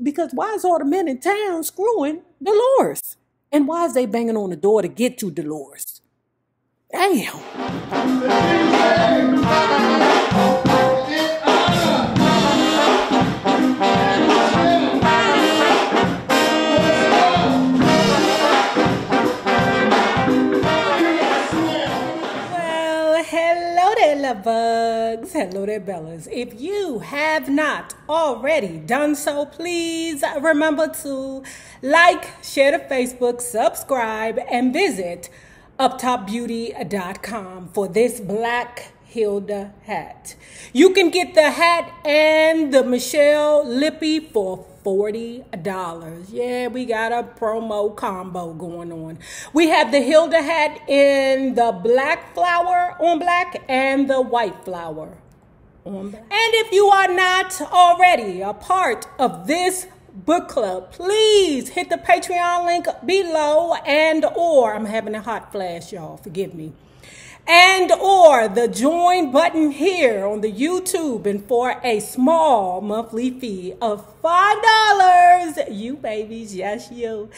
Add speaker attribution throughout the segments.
Speaker 1: Because why is all the men in town screwing Dolores? And why is they banging on the door to get to Dolores? Damn. Well, hello there, love bugs. Hello there, Bellas. If you have not already done so, please remember to like, share the Facebook, subscribe, and visit uptopbeauty.com for this Black Hilda hat. You can get the hat and the Michelle Lippy for $40. Yeah, we got a promo combo going on. We have the Hilda hat in the black flower on black and the white flower on black. And if you are not already a part of this book club, please hit the Patreon link below and or I'm having a hot flash, y'all, forgive me, and or the join button here on the YouTube, and for a small monthly fee of $5, you babies, yes you,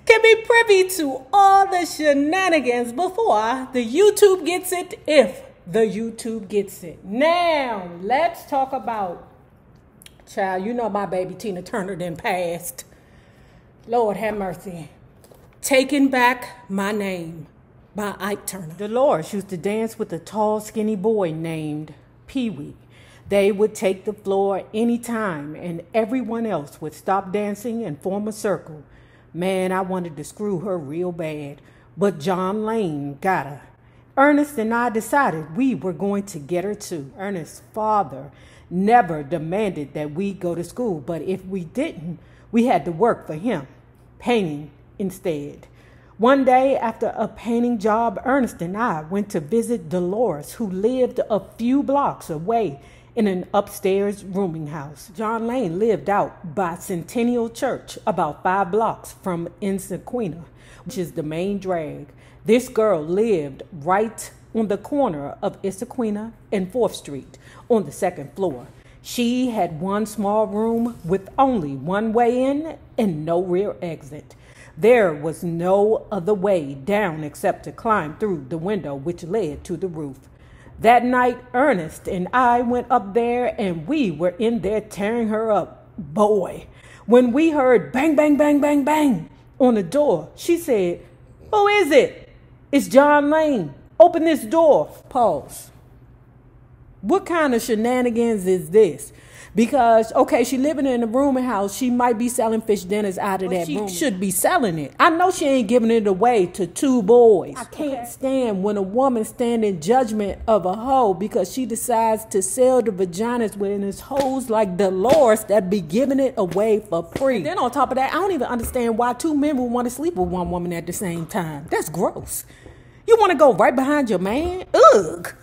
Speaker 1: can be privy to all the shenanigans before the YouTube gets it, if the YouTube gets it. Now let's talk about, child, you know my baby Tina Turner then passed. Lord have mercy. Taking Back My Name by Ike Turner. Dolores used to dance with a tall, skinny boy named Pee-wee. They would take the floor anytime, and everyone else would stop dancing and form a circle. Man, I wanted to screw her real bad, but John Lane got her. Ernest and I decided we were going to get her too. Ernest's father never demanded that we go to school, but if we didn't, we had to work for him, painting instead. One day after a painting job, Ernest and I went to visit Dolores, who lived a few blocks away in an upstairs rooming house. John Lane lived out by Centennial Church, about 5 blocks from Issaquah, which is the main drag. This girl lived right on the corner of Issaquah and 4th Street on the 2nd floor. She had one small room with only one way in and no rear exit. There was no other way down except to climb through the window which led to the roof. That night, Ernest and I went up there, and we were in there tearing her up. Boy, when we heard bang, bang, bang, bang, bang on the door, she said, "Who is it?" "It's John Lane. Open this door." Pause. What kind of shenanigans is this? Because, okay, she living in a rooming house. She might be selling fish dinners out of that room. She should be selling it. I know she ain't giving it away to 2 boys. I can't stand when a woman stand in judgment of a hoe because she decides to sell the vaginas when it's hoes like Dolores that be giving it away for free. And then on top of that, I don't even understand why 2 men would want to sleep with one woman at the same time. That's gross. You want to go right behind your man? Ugh.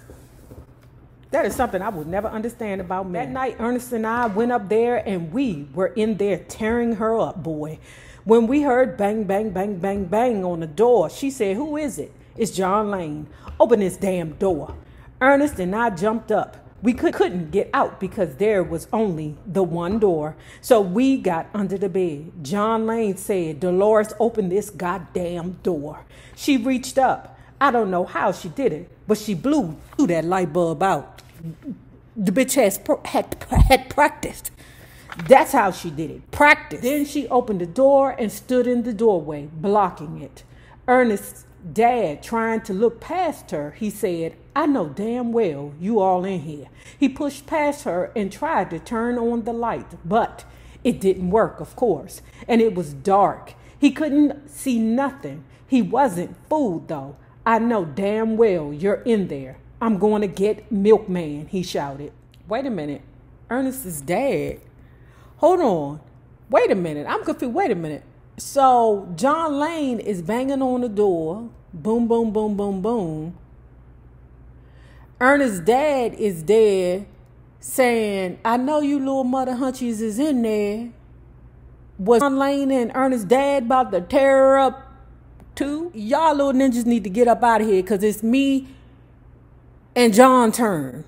Speaker 1: That is something I would never understand about men. That night, Ernest and I went up there, and we were in there tearing her up, boy. When we heard bang, bang, bang, bang, bang on the door, she said, "Who is it?" "It's John Lane. Open this damn door." Ernest and I jumped up. We couldn't get out because there was only the one door. So we got under the bed. John Lane said, "Dolores, open this goddamn door." She reached up. I don't know how she did it, but she blew that light bulb out. The bitch had practiced. That's how she did it. Practice. Then she opened the door and stood in the doorway, blocking it. Ernest's dad, trying to look past her, he said, "I know damn well you all in here." He pushed past her and tried to turn on the light, but it didn't work, of course, and it was dark. He couldn't see nothing. He wasn't fooled, though. "I know damn well you're in there. I'm going to get Milkman," he shouted. Wait a minute. Ernest's dad. Hold on. Wait a minute. I'm confused. Wait a minute. So John Lane is banging on the door. Boom, boom, boom, boom, boom. Ernest's dad is there saying, "I know you little mother hunchies is in there." Was John Lane and Ernest's dad about to tear her up too? Y'all little ninjas need to get up out of here, because it's me and John's turn.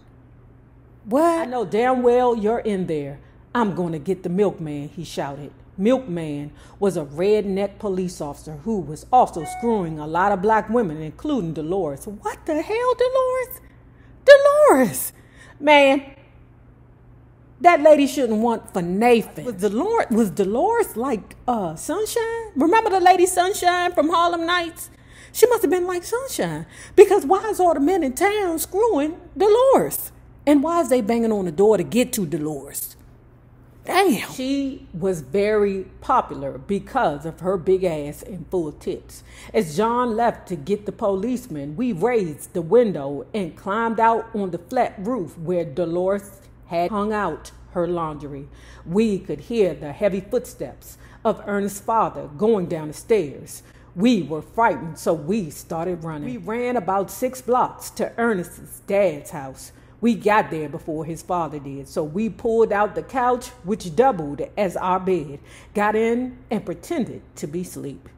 Speaker 1: What? "I know damn well you're in there. I'm going to get the milkman, he shouted. Milkman was a redneck police officer who was also screwing a lot of black women, including Dolores. What the hell, Dolores? Dolores! Man, that lady shouldn't want for Nathan. Was Dolores like Sunshine? Remember the lady Sunshine from Harlem Nights? She must have been like Sunshine. Because why is all the men in town screwing Dolores? And why is they banging on the door to get to Dolores? Damn. She was very popular because of her big ass and full tits. As John left to get the policeman, we raised the window and climbed out on the flat roof where Dolores had hung out her laundry. We could hear the heavy footsteps of Ernest's father going down the stairs. We were frightened, so we started running. We ran about 6 blocks to Ernest's dad's house. We got there before his father did, so we pulled out the couch, which doubled as our bed, got in, and pretended to be asleep.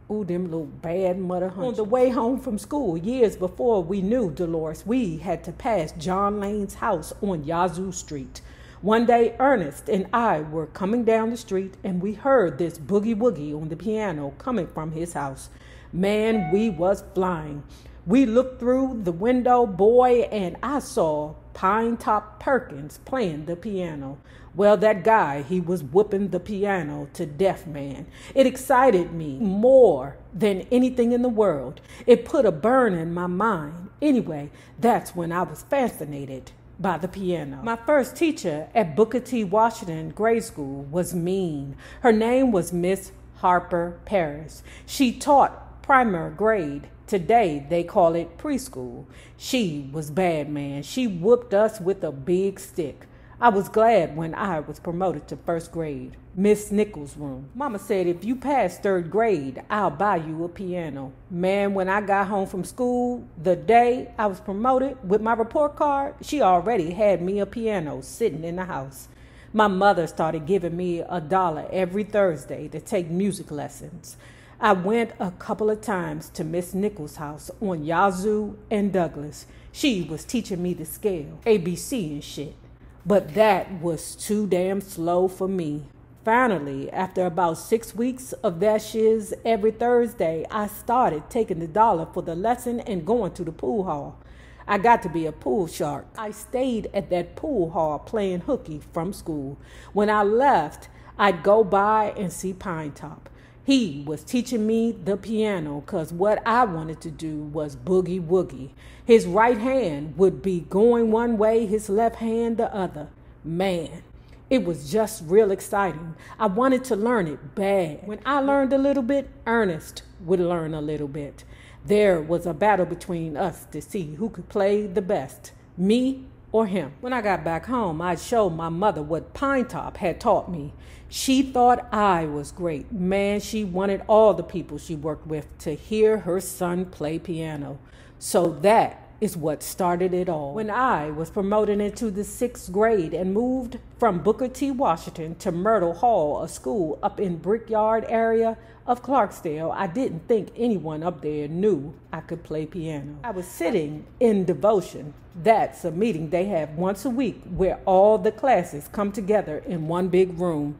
Speaker 1: Ooh, them little bad mother hunches. On the way home from school, years before we knew Dolores, we had to pass John Lane's house on Yazoo Street. One day, Ernest and I were coming down the street, and we heard this boogie-woogie on the piano coming from his house. Man, we was flying. We looked through the window, boy, and I saw Pine Top Perkins playing the piano. Well, that guy, he was whooping the piano to death, man. It excited me more than anything in the world. It put a burn in my mind. Anyway, that's when I was fascinated by the piano. My first teacher at Booker T. Washington grade school was mean. Her name was Miss Harper Paris. She taught primary grade. Today, they call it preschool. She was bad, man. She whooped us with a big stick. I was glad when I was promoted to first grade. Miss Nichols' room. Mama said, if you pass 3rd grade, I'll buy you a piano. Man, when I got home from school, the day I was promoted with my report card, she already had me a piano sitting in the house. My mother started giving me $1 every Thursday to take music lessons. I went a couple of times to Miss Nichols' house on Yazoo and Douglas. She was teaching me the scale, ABC and shit. But that was too damn slow for me. Finally, after about 6 weeks of that shiz every Thursday, I started taking the $1 for the lesson and going to the pool hall. I got to be a pool shark. I stayed at that pool hall playing hooky from school. When I left, I'd go by and see Pine Top. He was teaching me the piano because what I wanted to do was boogie woogie. His right hand would be going one way, his left hand the other. Man, it was just real exciting. I wanted to learn it bad. When I learned a little bit, Ernest would learn a little bit. There was a battle between us to see who could play the best, me or him. When I got back home, I'd show my mother what Pine Top had taught me. She thought I was great. Man, she wanted all the people she worked with to hear her son play piano. So that is what started it all. When I was promoted into the 6th grade and moved from Booker T. Washington to Myrtle Hall, a school up in Brickyard area of Clarksdale, I didn't think anyone up there knew I could play piano. I was sitting in devotion. That's a meeting they have once a week where all the classes come together in one big room.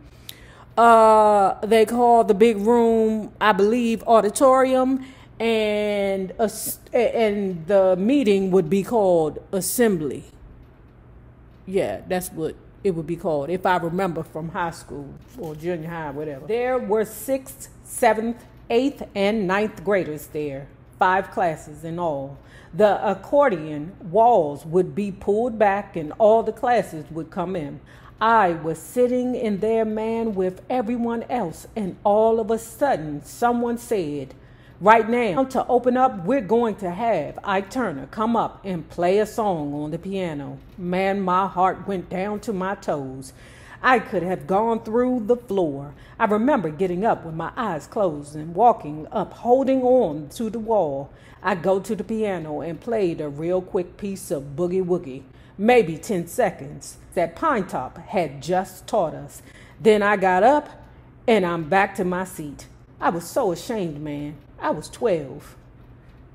Speaker 1: They call the big room, I believe, auditorium, and the meeting would be called assembly. Yeah, that's what it would be called, if I remember from high school or junior high, whatever. There were 6th, 7th, 8th, and 9th graders there, 5 classes in all. The accordion walls would be pulled back and all the classes would come in. I was sitting in there, man, with everyone else, and all of a sudden someone said, right now, to open up, we're going to have Ike Turner come up and play a song on the piano. Man, my heart went down to my toes. I could have gone through the floor. I remember getting up with my eyes closed and walking up, holding on to the wall. I go to the piano and played a real quick piece of boogie woogie, maybe 10 seconds, that Pine Top had just taught us. Then I got up and I'm back to my seat. I was so ashamed, man. I was 12.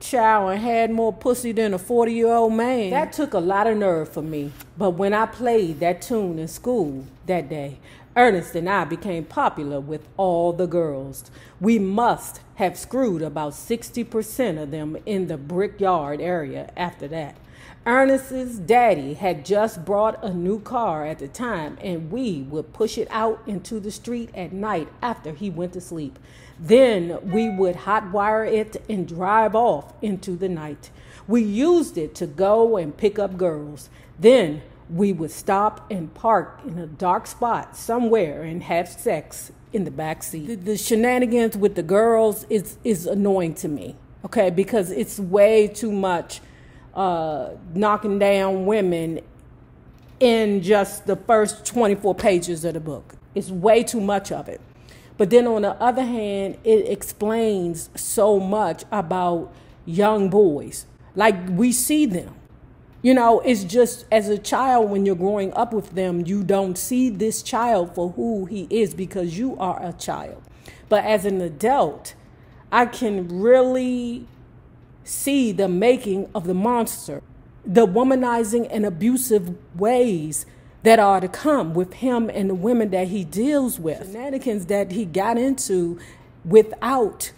Speaker 1: child and had more pussy than a 40-year-old man. That took a lot of nerve for me. But when I played that tune in school that day, Ernest and I became popular with all the girls. We must have screwed about 60% of them in the Brickyard area after that. Ernest's daddy had just brought a new car at the time, and we would push it out into the street at night after he went to sleep. Then we would hotwire it and drive off into the night. We used it to go and pick up girls. Then we would stop and park in a dark spot somewhere and have sex in the back seat. The shenanigans with the girls is annoying to me, okay, because it's way too much knocking down women in just the first 24 pages of the book. It's way too much of it. But then on the other hand, it explains so much about young boys. Like, we see them. You know, it's just, as a child, when you're growing up with them, you don't see this child for who he is because you are a child. But as an adult, I can really see the making of the monster, the womanizing and abusive ways that are to come with him and the women that he deals with. Shenanigans that he got into without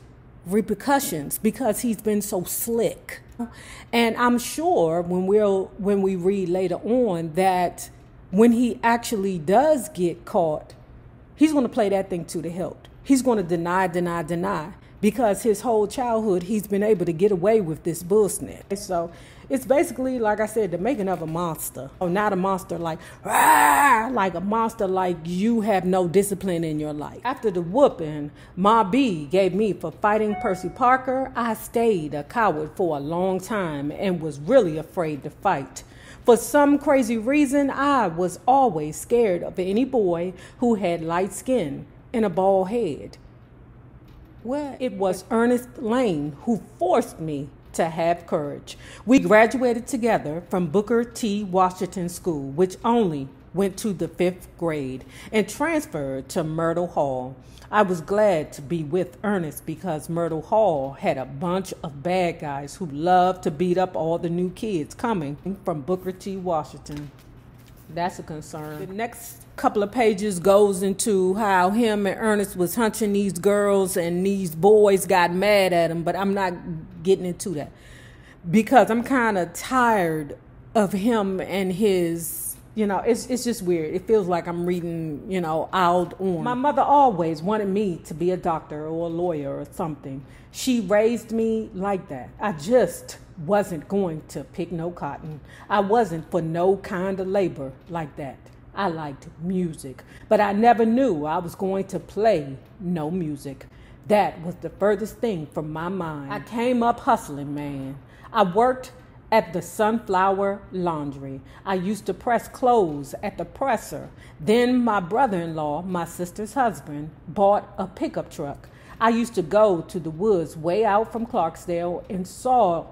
Speaker 1: repercussions because he's been so slick. And I'm sure when we read later on that when he actually does get caught, he's going to play that thing to the hilt. He's going to deny. Because his whole childhood, he's been able to get away with this bullshit. So it's basically, like I said, the making of a monster. Oh, not a monster like, rah, like a monster like you have no discipline in your life. After the whooping Ma B gave me for fighting Percy Parker, I stayed a coward for a long time and was really afraid to fight. For some crazy reason, I was always scared of any boy who had light skin and a bald head. Well, it was Ernest Lane who forced me to have courage. We graduated together from Booker T. Washington School, which only went to the 5th grade, and transferred to Myrtle Hall. I was glad to be with Ernest because Myrtle Hall had a bunch of bad guys who loved to beat up all the new kids coming from Booker T. Washington. That's a concern. The next couple of pages goes into how him and Ernest was hunching these girls and these boys got mad at him, but I'm not getting into that because I'm kind of tired of him and his, it's just weird. It feels like I'm reading, out on. My mother always wanted me to be a doctor or a lawyer or something. She raised me like that. I just wasn't going to pick no cotton. I wasn't for no kind of labor like that. I liked music, but I never knew I was going to play no music. That was the furthest thing from my mind. I came up hustling, man. I worked at the Sunflower Laundry. I used to press clothes at the presser. Then my brother-in-law, my sister's husband, bought a pickup truck. I used to go to the woods way out from Clarksdale and saw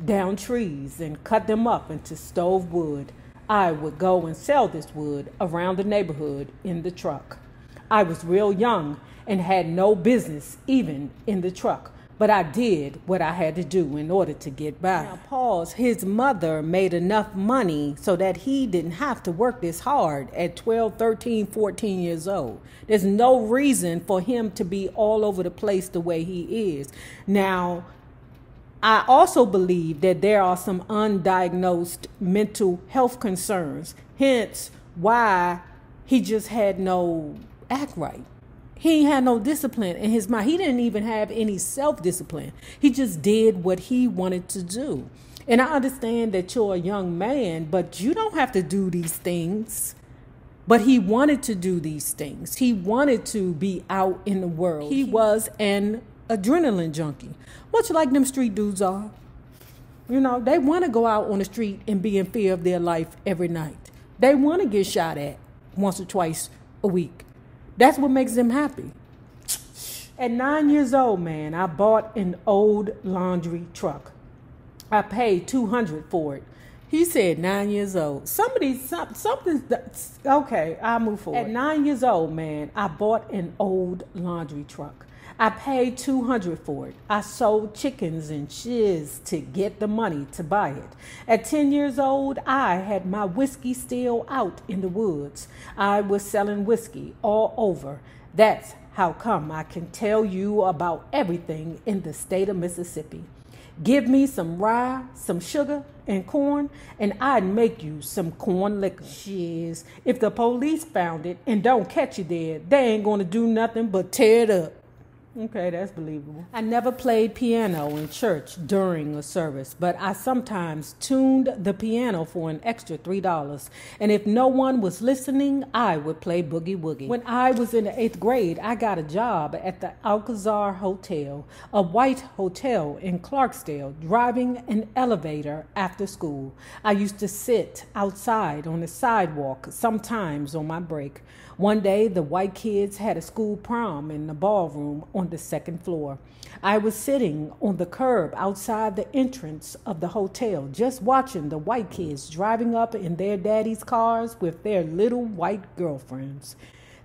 Speaker 1: down trees and cut them up into stove wood. I would go and sell this wood around the neighborhood in the truck. I was real young and had no business even in the truck, but I did what I had to do in order to get by. Now, pause. His mother made enough money so that he didn't have to work this hard at 12, 13, 14 years old. There's no reason for him to be all over the place the way he is. Now, I also believe that there are some undiagnosed mental health concerns, hence why he just had no act right. He had no discipline in his mind. He didn't even have any self-discipline. He just did what he wanted to do. And I understand that you're a young man, but you don't have to do these things. But he wanted to do these things. He wanted to be out in the world. He was an adrenaline junkie, much like them street dudes are. They want to go out on the street and be in fear of their life every night. They want to get shot at once or twice a week. That's what makes them happy. At 9 years old, man, I bought an old laundry truck. I paid $200 for it. He said 9 years old. Something's okay. I'll move forward. At 9 years old, man, I bought an old laundry truck. I paid $200 for it. I sold chickens and shiz to get the money to buy it. At 10 years old, I had my whiskey still out in the woods. I was selling whiskey all over. That's how come I can tell you about everything in the state of Mississippi. Give me some rye, some sugar, and corn, and I'd make you some corn liquor. Shiz, if the police found it and don't catch you there, they ain't gonna do nothing but tear it up. Okay, that's believable. I never played piano in church during a service, but I sometimes tuned the piano for an extra $3. And if no one was listening, I would play boogie woogie. When I was in the 8th grade, I got a job at the Alcazar Hotel, a white hotel in Clarksdale, driving an elevator after school. I used to sit outside on the sidewalk, sometimes on my break. One day, the white kids had a school prom in the ballroom on the 2nd floor. I was sitting on the curb outside the entrance of the hotel, just watching the white kids driving up in their daddy's cars with their little white girlfriends.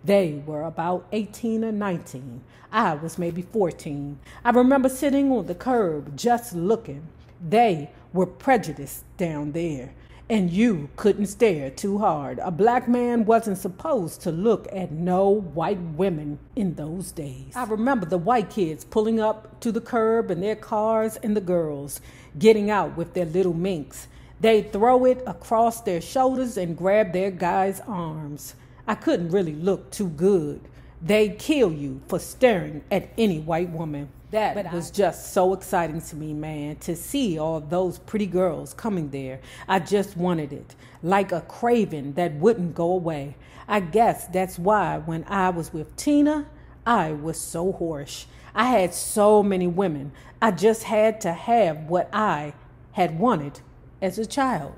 Speaker 1: They were about 18 or 19. I was maybe 14. I remember sitting on the curb just looking. They were prejudiced down there. And you couldn't stare too hard. A black man wasn't supposed to look at no white women in those days. I remember the white kids pulling up to the curb in their cars and the girls getting out with their little minks. They'd throw it across their shoulders and grab their guys' arms. I couldn't really look too good. They'd kill you for staring at any white woman. That was just so exciting to me, man, to see all those pretty girls coming there. I just wanted it, like a craving that wouldn't go away. I guess that's why when I was with Tina, I was so hoarse. I had so many women. I just had to have what I had wanted as a child.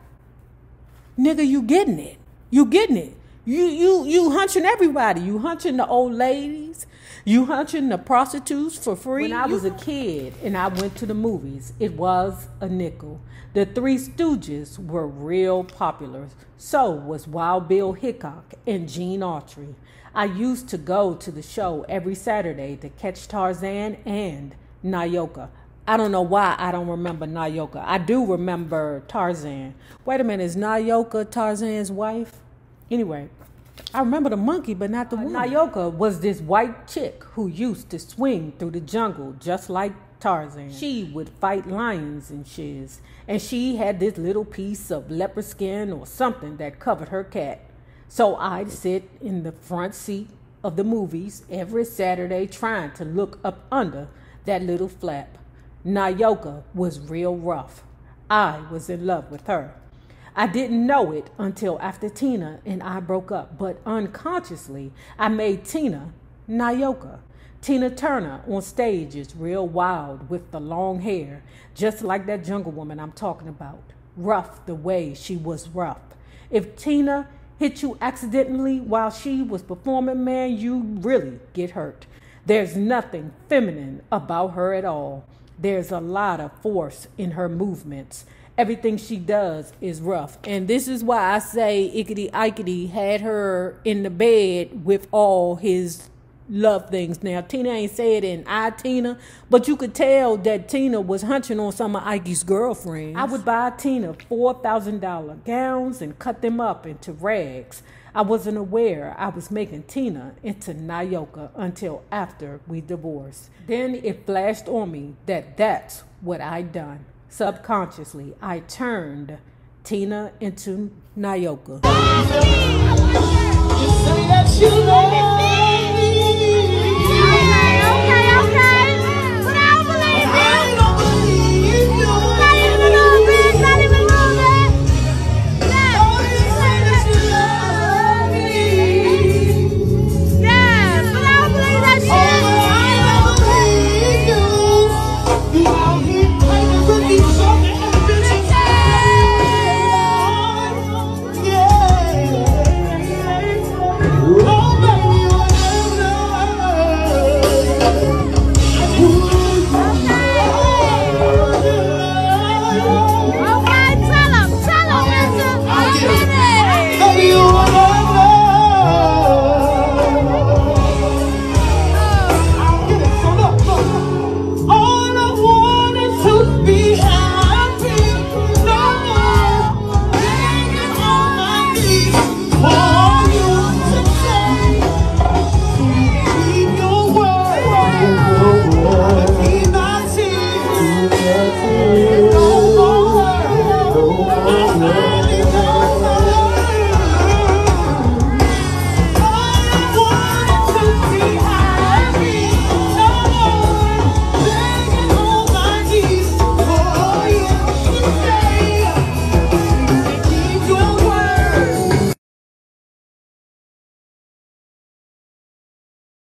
Speaker 1: Nigga, you getting it. You getting it. You hunching everybody. You hunching the old ladies. You hunching the prostitutes for free. When I was a kid and I went to the movies, it was a nickel. The Three Stooges were real popular. So was Wild Bill Hickok and Gene Autry. I used to go to the show every Saturday to catch Tarzan and Nayoka. I don't know why I don't remember Nayoka. I do remember Tarzan. Wait a minute, is Nayoka Tarzan's wife? Anyway, I remember the monkey, but not the woman. Nayoka was this white chick who used to swing through the jungle just like Tarzan. She would fight lions and shiz, and she had this little piece of leopard skin or something that covered her cat. So I'd sit in the front seat of the movies every Saturday trying to look up under that little flap. Nayoka was real rough. I was in love with her. I didn't know it until after Tina and I broke up, but unconsciously I made Tina Nayoka. Tina Turner on stage is real wild with the long hair, just like that jungle woman I'm talking about. Rough the way she was rough. If Tina hit you accidentally while she was performing, man, you really get hurt. There's nothing feminine about her at all. There's a lot of force in her movements. Everything she does is rough. And this is why I say Ickety Ikety had her in the bed with all his love things. Now, Tina ain't said in Tina, but you could tell that Tina was hunching on some of Ike's girlfriends. I would buy Tina $4,000 gowns and cut them up into rags. I wasn't aware I was making Tina into Nayoka until after we divorced. Then it flashed on me that that's what I'd done. Subconsciously, I turned Tina into Nayoka.